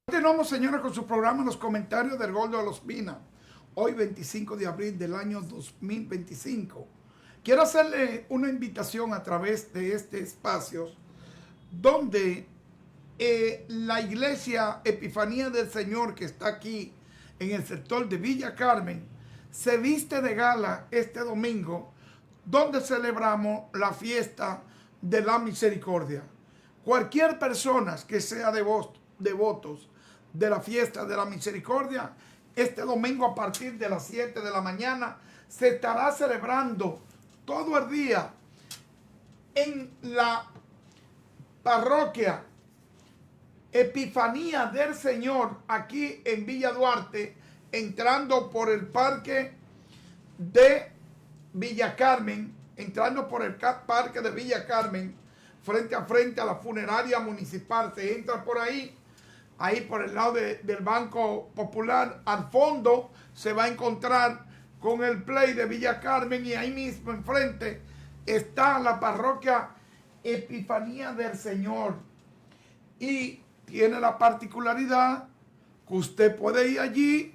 Continuamos, señores, con su programa Los Comentarios del Gordo de los Pinas. Hoy, 25 de abril del año 2025. Quiero hacerle una invitación a través de este espacio donde la iglesia Epifanía del Señor, que está aquí en el sector de Villa Carmen, se viste de gala este domingo, donde celebramos la fiesta de la misericordia. Cualquier persona que sea devotos de la fiesta de la misericordia, este domingo a partir de las 7 de la mañana se estará celebrando todo el día en la parroquia Epifanía del Señor, aquí en Villa Duarte, entrando por el parque de Villa Carmen, frente a frente a la funeraria municipal. Se entra por ahí por el lado del Banco Popular. Al fondo se va a encontrar con el Play de Villa Carmen, y ahí mismo enfrente está la parroquia Epifanía del Señor. Y tiene la particularidad que usted puede ir allí,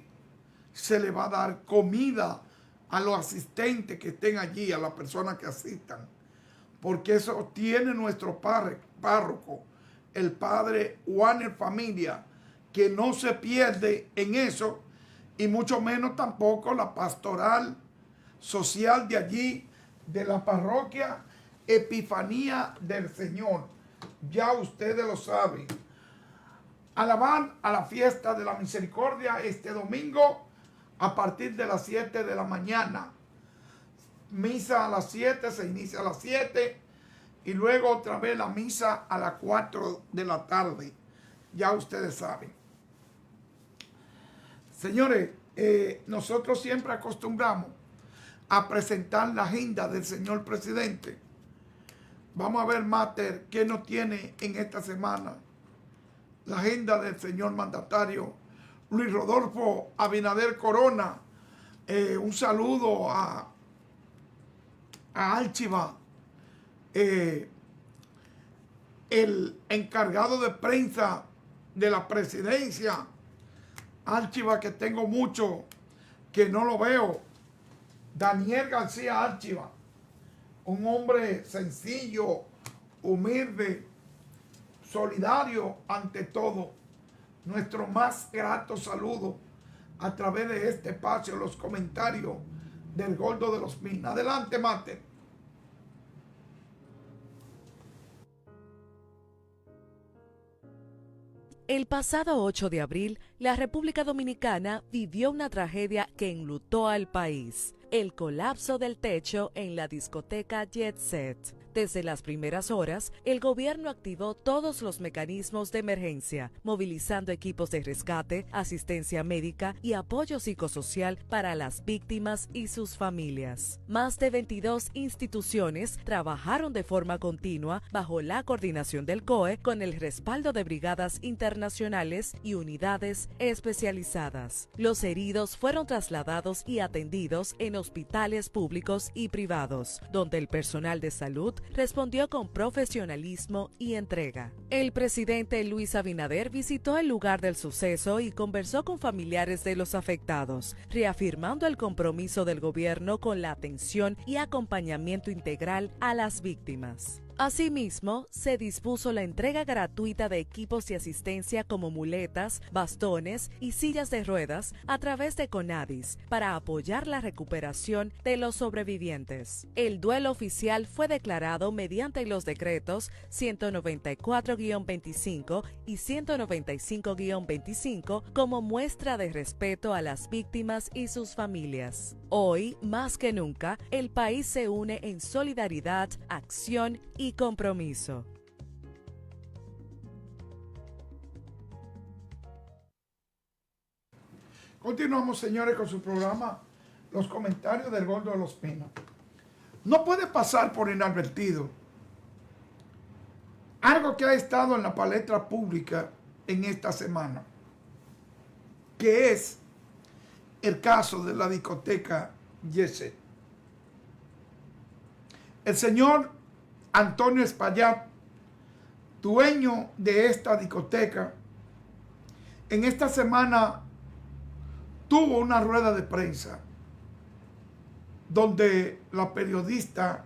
se le va a dar comida a los asistentes que estén allí, a las personas que asistan, porque eso tiene nuestro párroco, el padre Warner Familia, que no se pierde en eso, y mucho menos tampoco la pastoral social de allí, de la parroquia Epifanía del Señor. Ya ustedes lo saben. Alabar a la fiesta de la misericordia este domingo a partir de las 7 de la mañana. Misa a las 7, se inicia a las 7 y luego otra vez la misa a las 4 de la tarde. Ya ustedes saben. Señores, nosotros siempre acostumbramos a presentar la agenda del señor presidente. Vamos a ver, Mater, qué nos tiene en esta semana la agenda del señor mandatario Luis Rodolfo Abinader Corona. Un saludo a Archiva, el encargado de prensa de la presidencia. Archiva, que tengo mucho que no lo veo. Daniel García Archiva, un hombre sencillo, humilde, solidario ante todo. Nuestro más grato saludo a través de este espacio, los comentarios del Gordo de los Pinas. Adelante, Mate. El pasado 8 de abril, la República Dominicana vivió una tragedia que enlutó al país: el colapso del techo en la discoteca Jet Set. Desde las primeras horas, el gobierno activó todos los mecanismos de emergencia, movilizando equipos de rescate, asistencia médica y apoyo psicosocial para las víctimas y sus familias. Más de 22 instituciones trabajaron de forma continua bajo la coordinación del COE, con el respaldo de brigadas internacionales y unidades especializadas. Los heridos fueron trasladados y atendidos en hospitales públicos y privados, donde el personal de salud respondió con profesionalismo y entrega. El presidente Luis Abinader visitó el lugar del suceso y conversó con familiares de los afectados, reafirmando el compromiso del gobierno con la atención y acompañamiento integral a las víctimas. Asimismo, se dispuso la entrega gratuita de equipos de asistencia como muletas, bastones y sillas de ruedas a través de CONADIS para apoyar la recuperación de los sobrevivientes. El duelo oficial fue declarado mediante los decretos 194-25 y 195-25 como muestra de respeto a las víctimas y sus familias. Hoy, más que nunca, el país se une en solidaridad, acción y compromiso. Continuamos, señores, con su programa Los Comentarios del Gordo de los Pinas. No puede pasar por inadvertido algo que ha estado en la palestra pública en esta semana, que es el caso de la discoteca Jet Set. El señor Antonio Espaillat, dueño de esta discoteca, en esta semana tuvo una rueda de prensa donde la periodista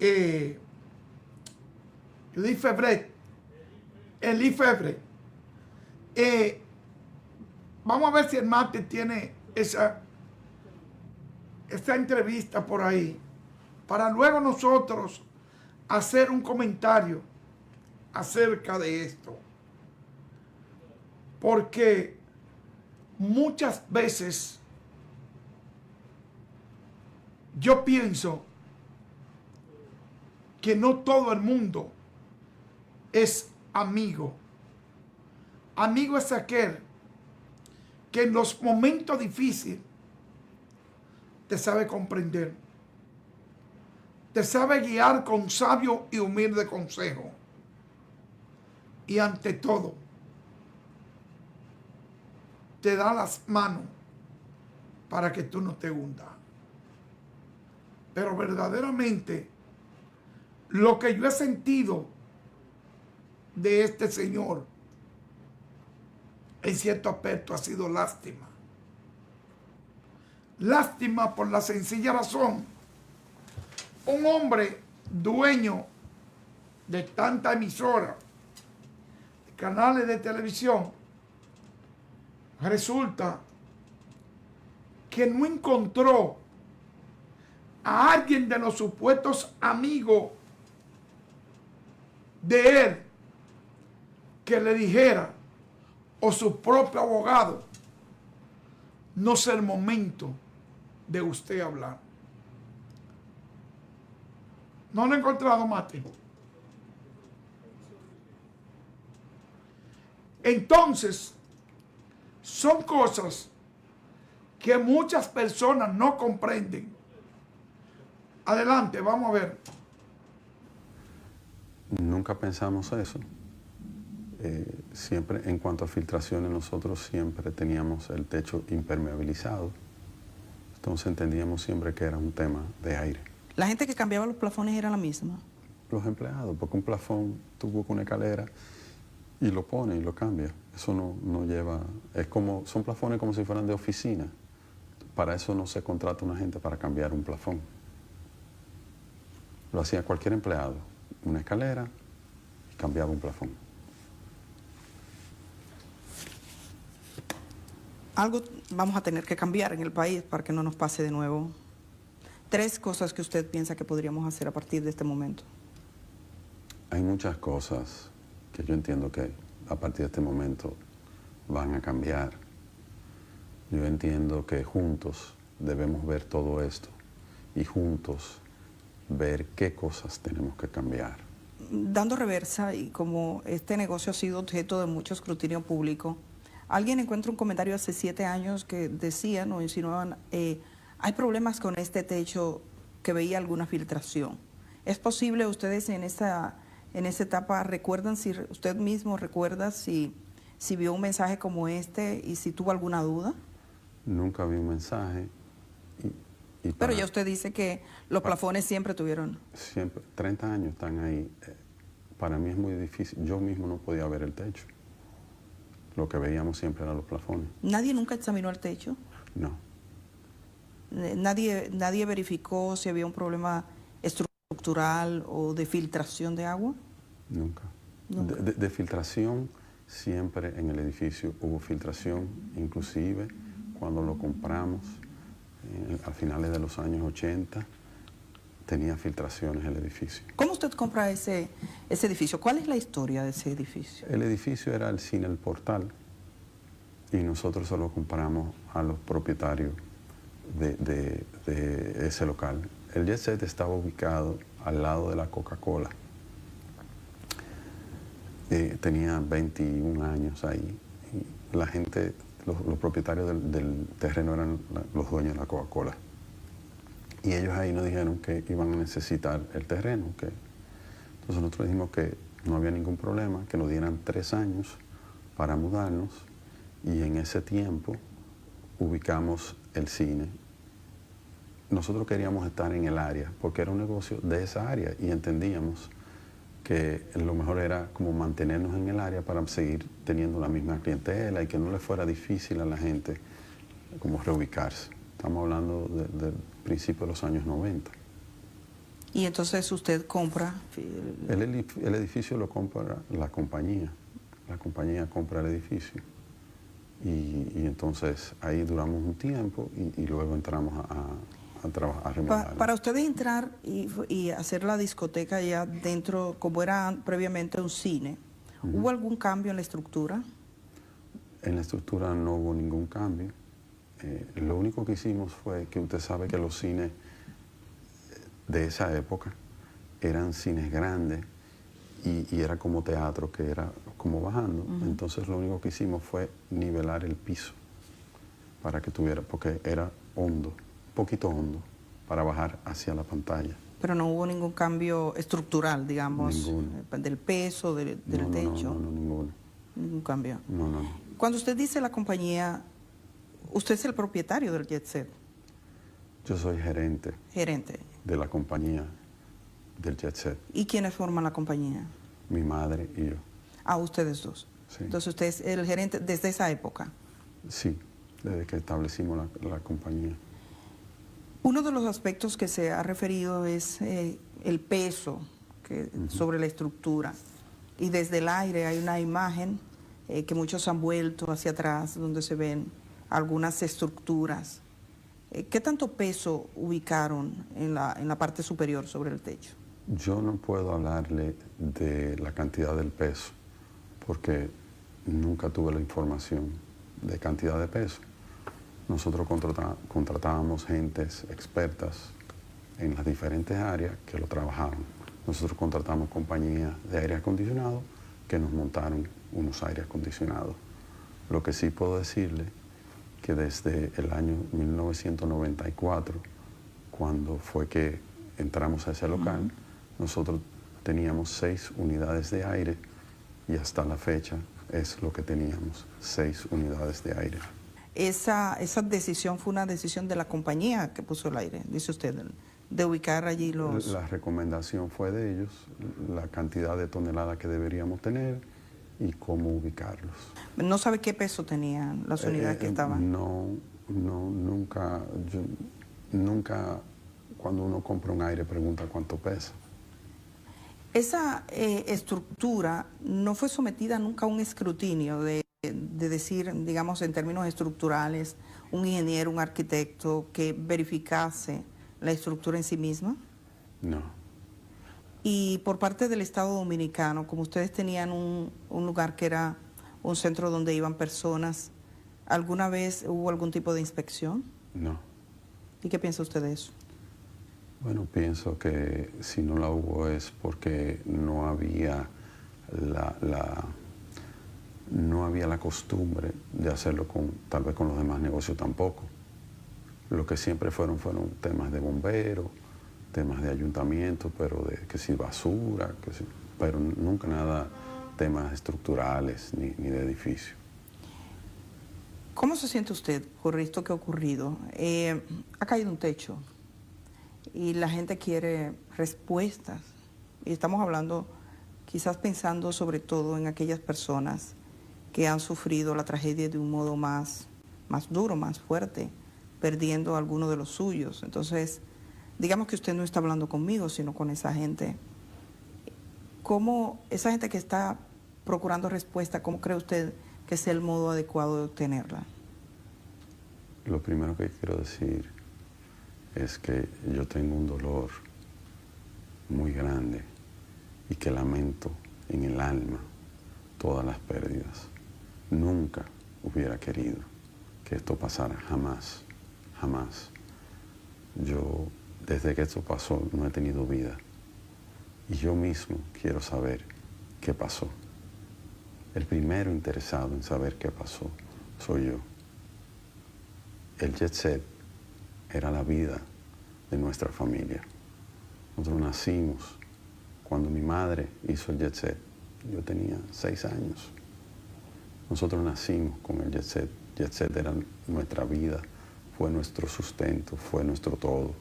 Eli Febre, vamos a ver si el martes tiene esta entrevista por ahí, para luego nosotros hacer un comentario acerca de esto. Porque muchas veces yo pienso que no todo el mundo es amigo. Amigo es aquel que en los momentos difíciles te sabe comprender, te sabe guiar con sabio y humilde consejo. Y ante todo, te da las manos para que tú no te hundas. Pero verdaderamente, lo que yo he sentido de este señor, en cierto aspecto, ha sido lástima. Lástima por la sencilla razón. Un hombre dueño de tanta emisora, de canales de televisión, resulta que no encontró a alguien de los supuestos amigos de él que le dijera, o su propio abogado, no es el momento de usted hablar. No lo he encontrado, Mate. Entonces, son cosas que muchas personas no comprenden. Adelante, vamos a ver. Nunca pensamos eso. Siempre, en cuanto a filtraciones, nosotros siempre teníamos el techo impermeabilizado. Entonces entendíamos siempre que era un tema de aire. ¿La gente que cambiaba los plafones era la misma? Los empleados, porque un plafón, tú buscas una escalera y lo pone y lo cambia. Eso no lleva, son plafones como si fueran de oficina. Para eso no se contrata una gente para cambiar un plafón. Lo hacía cualquier empleado, una escalera y cambiaba un plafón. Algo vamos a tener que cambiar en el país para que no nos pase de nuevo. 3 cosas que usted piensa que podríamos hacer a partir de este momento. Hay muchas cosas que yo entiendo que a partir de este momento van a cambiar. Yo entiendo que juntos debemos ver todo esto y juntos ver qué cosas tenemos que cambiar. Dando reversa, y como este negocio ha sido objeto de mucho escrutinio público, alguien encuentra un comentario hace 7 años que decían o insinuaban, hay problemas con este techo, que veía alguna filtración. ¿Es posible ustedes en esa etapa recuerdan, si usted mismo recuerda si vio un mensaje como este y si tuvo alguna duda? Nunca vi un mensaje. Pero ya usted dice que los plafones siempre tuvieron... Siempre, 30 años están ahí. Para mí es muy difícil. Yo mismo no podía ver el techo. Lo que veíamos siempre eran los plafones. ¿Nadie nunca examinó el techo? No. ¿Nadie verificó si había un problema estructural o de filtración de agua? Nunca. Nunca. De filtración, siempre en el edificio hubo filtración, inclusive cuando lo compramos a finales de los años 80, tenía filtraciones el edificio. ¿Cómo usted compra ese edificio? ¿Cuál es la historia de ese edificio? El edificio era el cine El Portal y nosotros solo compramos a los propietarios de ese local. El Jet Set estaba ubicado al lado de la Coca-Cola. Tenía 21 años ahí. Y la gente, los propietarios del terreno eran los dueños de la Coca-Cola. Y ellos ahí nos dijeron que iban a necesitar el terreno. Entonces nosotros dijimos que no había ningún problema, que nos dieran 3 años para mudarnos. Y en ese tiempo ubicamos el cine. Nosotros queríamos estar en el área porque era un negocio de esa área y entendíamos que lo mejor era como mantenernos en el área para seguir teniendo la misma clientela y que no le fuera difícil a la gente como reubicarse. Estamos hablando del principio de los años 90. Y entonces usted compra... El edificio lo compra la compañía compra el edificio. Y entonces ahí duramos un tiempo y luego entramos a trabajar, a remodelar. Para ustedes entrar y hacer la discoteca ya dentro, como era previamente un cine, ¿hubo algún cambio en la estructura? En la estructura no hubo ningún cambio. Lo único que hicimos fue que usted sabe que los cines de esa época eran cines grandes y era como teatro, que era como bajando. Entonces lo único que hicimos fue nivelar el piso para que tuviera, porque era hondo, un poquito hondo, para bajar hacia la pantalla. Pero no hubo ningún cambio estructural, digamos, Ninguno. del peso, del techo. No, ninguno. Ningún cambio. No. Cuando usted dice la compañía, usted es el propietario del Jet Set. Yo soy gerente Gerente. de la compañía del Jet Set. ¿Y quiénes forman la compañía? Mi madre y yo. Ah, ustedes dos. Sí. Entonces usted es el gerente desde esa época. Sí, desde que establecimos la compañía. Uno de los aspectos que se ha referido es el peso sobre la estructura. Y desde el aire hay una imagen que muchos han vuelto hacia atrás, donde se ven algunas estructuras. ¿Qué tanto peso ubicaron en la parte superior sobre el techo? Yo no puedo hablarle de la cantidad del peso, porque nunca tuve la información de cantidad de peso. Nosotros contratábamos gentes expertas en las diferentes áreas que lo trabajaban. Nosotros contratamos compañías de aire acondicionado que nos montaron unos aires acondicionados. Lo que sí puedo decirle que desde el año 1994, cuando fue que entramos a ese local, nosotros teníamos 6 unidades de aire y hasta la fecha es lo que teníamos, 6 unidades de aire. Esa decisión fue una decisión de la compañía que puso el aire, dice usted, de ubicar allí los... La recomendación fue de ellos, la cantidad de toneladas que deberíamos tener y cómo ubicarlos. ¿No sabe qué peso tenían las unidades que estaban? Nunca, cuando uno compra un aire pregunta cuánto pesa. Esa estructura no fue sometida nunca a un escrutinio de decir, digamos, en términos estructurales, un ingeniero, un arquitecto que verificase la estructura en sí misma. No. Y por parte del Estado Dominicano, como ustedes tenían un lugar que era un centro donde iban personas, ¿alguna vez hubo algún tipo de inspección? No. ¿Y qué piensa usted de eso? Bueno, pienso que si no la hubo es porque no había la costumbre de hacerlo tal vez con los demás negocios tampoco. Lo que siempre fueron temas de bomberos, temas de ayuntamiento, pero que si basura, pero nunca nada temas estructurales ni de edificio. ¿Cómo se siente usted por esto que ha ocurrido? Ha caído un techo y la gente quiere respuestas. Y estamos hablando, quizás pensando sobre todo en aquellas personas que han sufrido la tragedia de un modo más duro, más fuerte, perdiendo a alguno de los suyos. Entonces, digamos que usted no está hablando conmigo, sino con esa gente. ¿Cómo esa gente que está procurando respuesta, cómo cree usted que es el modo adecuado de obtenerla? Lo primero que quiero decir es que yo tengo un dolor muy grande y que lamento en el alma todas las pérdidas. Nunca hubiera querido que esto pasara, jamás, jamás. Yo, desde que esto pasó, no he tenido vida. Y yo mismo quiero saber qué pasó. El primero interesado en saber qué pasó soy yo. El Jet Set era la vida de nuestra familia. Nosotros nacimos cuando mi madre hizo el Jet Set. Yo tenía 6 años. Nosotros nacimos con el Jet Set. Jet Set era nuestra vida, fue nuestro sustento, fue nuestro todo.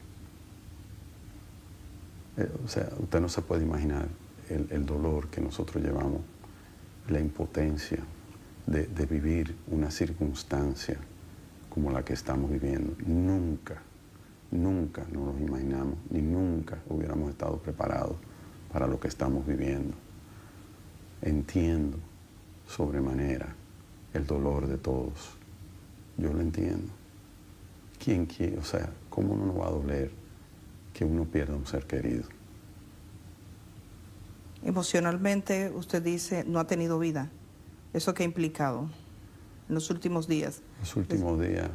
O sea, usted no se puede imaginar el dolor que nosotros llevamos, la impotencia de vivir una circunstancia como la que estamos viviendo. Nunca nos lo imaginamos, ni nunca hubiéramos estado preparados para lo que estamos viviendo. Entiendo sobremanera el dolor de todos. Yo lo entiendo. ¿Quién quiere? O sea, ¿cómo no nos va a doler que uno pierda un ser querido? Emocionalmente, usted dice, no ha tenido vida. ¿Eso qué ha implicado en los últimos días? Los últimos días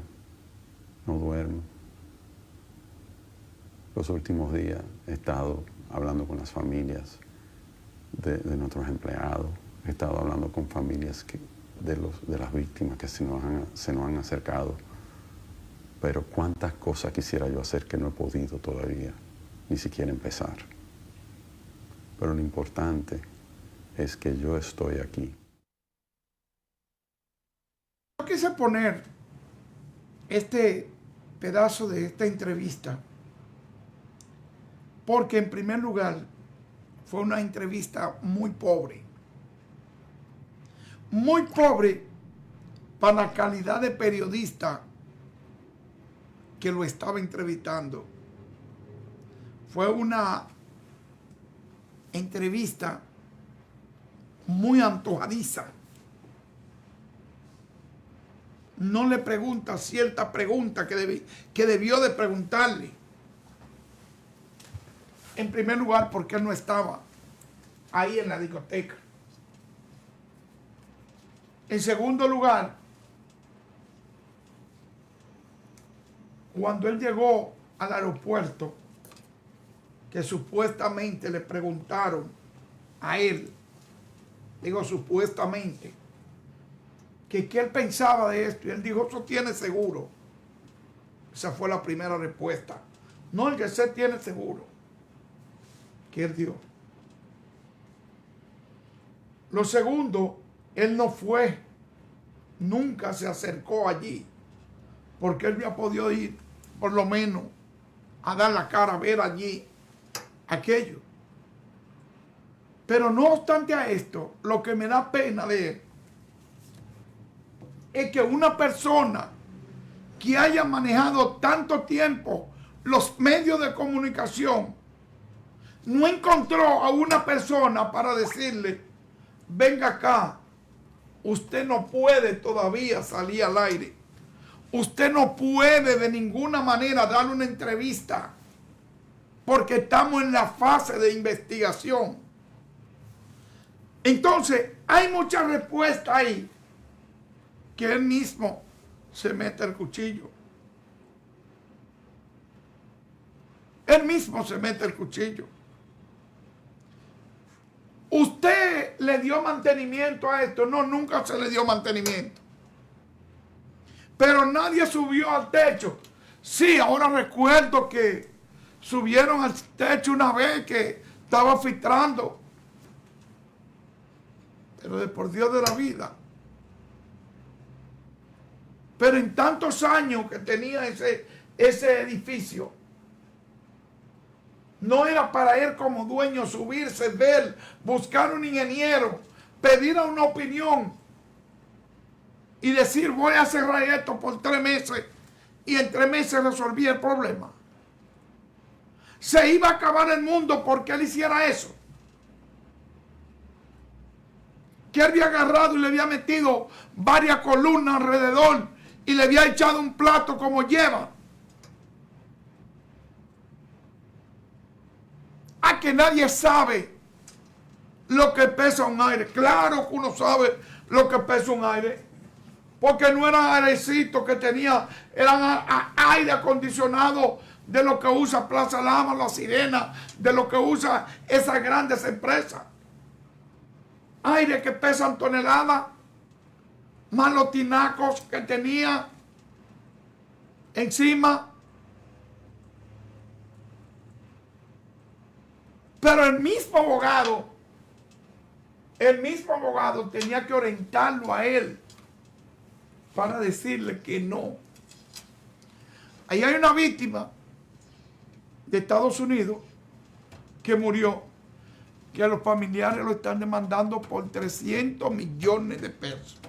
no duermo. Los últimos días he estado hablando con las familias de nuestros empleados. He estado hablando con familias de las víctimas que se nos han acercado. Pero cuántas cosas quisiera yo hacer que no he podido todavía, ni siquiera empezar. Pero lo importante es que yo estoy aquí. Yo quise poner este pedazo de esta entrevista porque, en primer lugar, fue una entrevista muy pobre. Muy pobre para la calidad de periodista que lo estaba entrevistando. Fue una entrevista muy antojadiza. No le pregunta cierta pregunta que debió de preguntarle. En primer lugar, porque él no estaba ahí en la discoteca. En segundo lugar, cuando él llegó al aeropuerto, que supuestamente le preguntaron a él, digo supuestamente, que qué él pensaba de esto, y él dijo, eso tiene seguro. Esa fue la primera respuesta. No, el que se tiene seguro, que él dio. Lo segundo, él no fue, nunca se acercó allí, porque él había podido ir, por lo menos, a dar la cara, a ver allí aquello. Pero no obstante a esto, lo que me da pena de él es que una persona que haya manejado tanto tiempo los medios de comunicación no encontró a una persona para decirle, venga acá, usted no puede todavía salir al aire. Usted no puede de ninguna manera darle una entrevista porque estamos en la fase de investigación. Entonces, hay muchas respuestas ahí que él mismo se mete el cuchillo. Él mismo se mete el cuchillo. ¿Usted le dio mantenimiento a esto? No, nunca se le dio mantenimiento. Pero nadie subió al techo. Sí, ahora recuerdo que subieron al techo una vez que estaba filtrando. Pero de por Dios de la vida. Pero en tantos años que tenía ese edificio, no era para él como dueño subirse, ver, buscar un ingeniero, pedir una opinión y decir voy a cerrar esto por 3 meses y en 3 meses resolví el problema. Se iba a acabar el mundo porque él hiciera eso. Que él había agarrado y le había metido varias columnas alrededor y le había echado un plato como lleva. A que nadie sabe lo que pesa un aire. Claro que uno sabe lo que pesa un aire. Porque no eran airecitos que tenía, eran aire acondicionado de lo que usa Plaza Lama, La Sirena, de lo que usa esas grandes empresas. Aire que pesan toneladas, más los tinacos que tenía encima. Pero el mismo abogado tenía que orientarlo a él para decirle que no. Ahí hay una víctima de Estados Unidos que murió, que los familiares lo están demandando por 300 millones de pesos.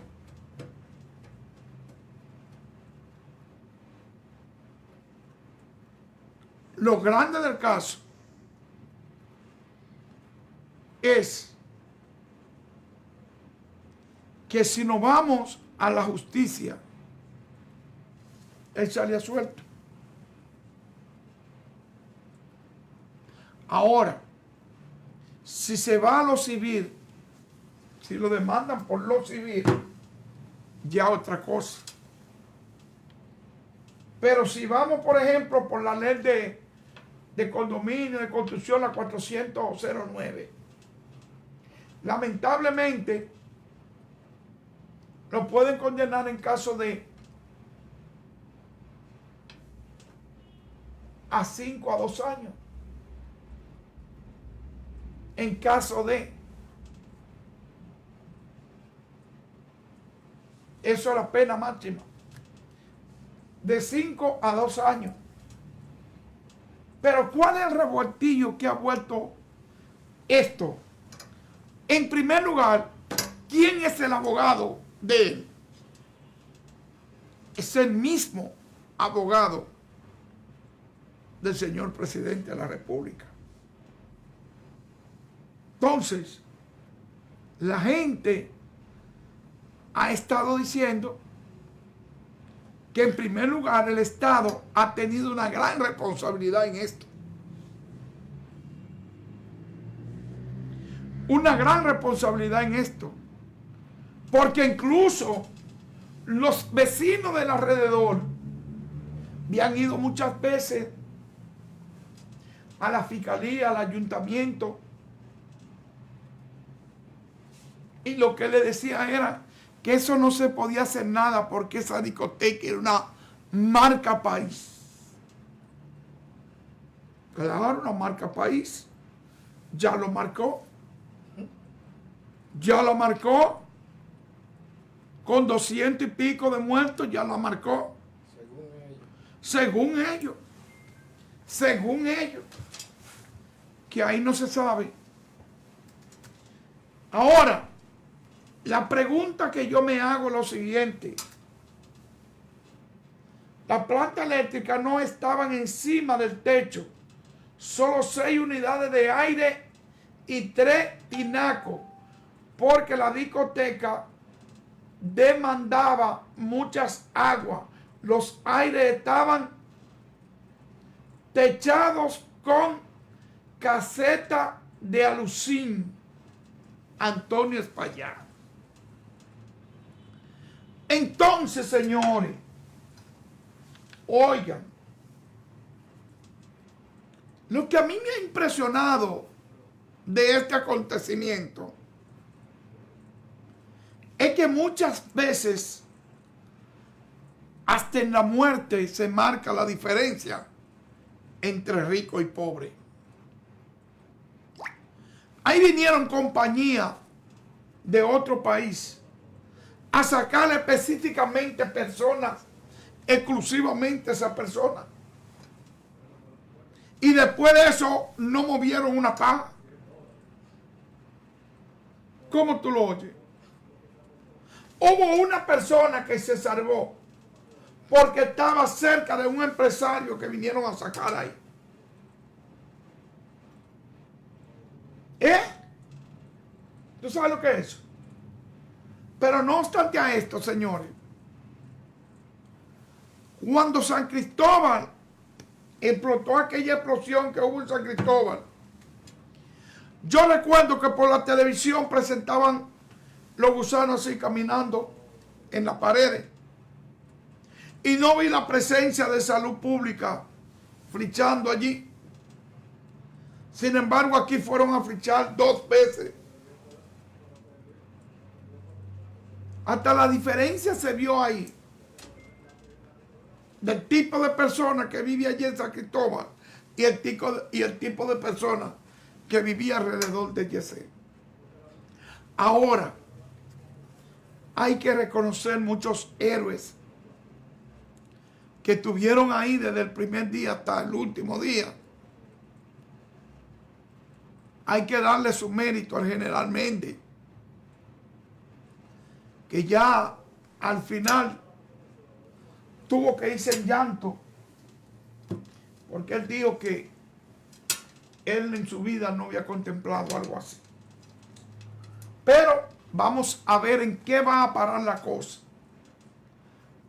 Lo grande del caso es que si nos vamos a la justicia, él salía suelto. Ahora, si se va a lo civil, si lo demandan por lo civil, ya otra cosa. Pero si vamos, por ejemplo, por la ley de condominio, de construcción, la 409, lamentablemente lo pueden condenar en caso de a 5 a 2 años. En caso de eso es la pena máxima. De 5 a 2 años. Pero ¿cuál es el revoltillo que ha vuelto esto? En primer lugar, ¿quién es el abogado de él? Es el mismo abogado del señor presidente de la República. Entonces, la gente ha estado diciendo que en primer lugar el Estado ha tenido una gran responsabilidad en esto. Una gran responsabilidad en esto. Porque incluso los vecinos del alrededor habían ido muchas veces a la fiscalía, al ayuntamiento, y lo que le decía era que eso no se podía hacer nada porque esa discoteca era una marca país. Claro, una marca país. Ya lo marcó. Ya lo marcó. Con 200 y pico de muertos ya lo marcó. Según ellos. Según ellos. Que ahí no se sabe. Ahora, la pregunta que yo me hago es lo siguiente. Las plantas eléctricas no estaban encima del techo. Solo 6 unidades de aire y 3 tinacos. Porque la discoteca demandaba muchas aguas. Los aires estaban techados con caseta de alucín. Antonio Espaillat. Entonces, señores, oigan, lo que a mí me ha impresionado de este acontecimiento es que muchas veces, hasta en la muerte, se marca la diferencia entre rico y pobre. Ahí vinieron compañías de otro país a sacar específicamente personas, exclusivamente esas personas. Y después de eso no movieron una paja. ¿Cómo tú lo oyes? Hubo una persona que se salvó porque estaba cerca de un empresario que vinieron a sacar ahí. ¿Tú sabes lo que es eso? Pero no obstante a esto, señores, cuando San Cristóbal explotó aquella explosión que hubo en San Cristóbal, yo recuerdo que por la televisión presentaban los gusanos así caminando en las paredes. Y no vi la presencia de salud pública flichando allí. Sin embargo, aquí fueron a flichar 2 veces. Hasta la diferencia se vio ahí del tipo de persona que vive allí en San Cristóbal y el tipo de persona que vivía alrededor de Yesé. Ahora, hay que reconocer muchos héroes que estuvieron ahí desde el primer día hasta el último día. hay que darle su mérito al general Méndez, que ya al final tuvo que irse en llanto, porque él dijo que él en su vida no había contemplado algo así. Pero vamos a ver en qué va a parar la cosa.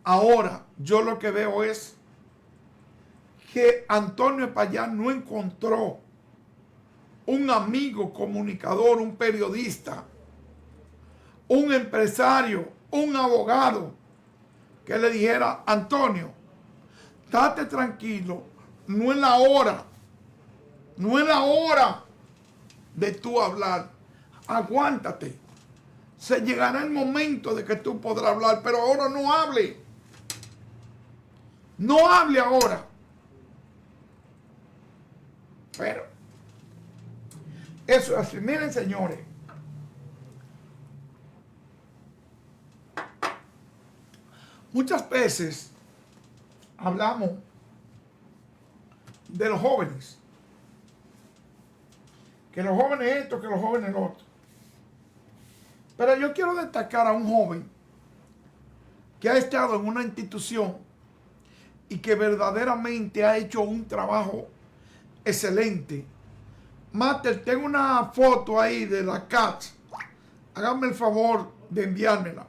Ahora, yo lo que veo es que Antonio Espaillat no encontró un amigo comunicador, un periodista, un empresario, un abogado que le dijera: Antonio, date tranquilo, no es la hora, no es la hora de tú hablar, aguántate, se llegará el momento de que tú podrás hablar, pero ahora no hable, no hable ahora. Pero eso es así. Miren, señores, muchas veces hablamos de los jóvenes, que los jóvenes esto, que los jóvenes lo otro. Pero yo quiero destacar a un joven que ha estado en una institución y que verdaderamente ha hecho un trabajo excelente. Master, tengo una foto ahí de la CATS. Háganme el favor de enviármela.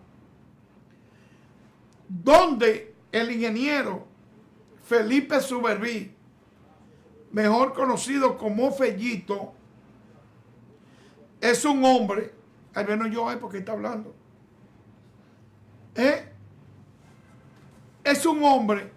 Donde el ingeniero Felipe Suberví, mejor conocido como Fellito, es un hombre, al menos yo porque está hablando, es un hombre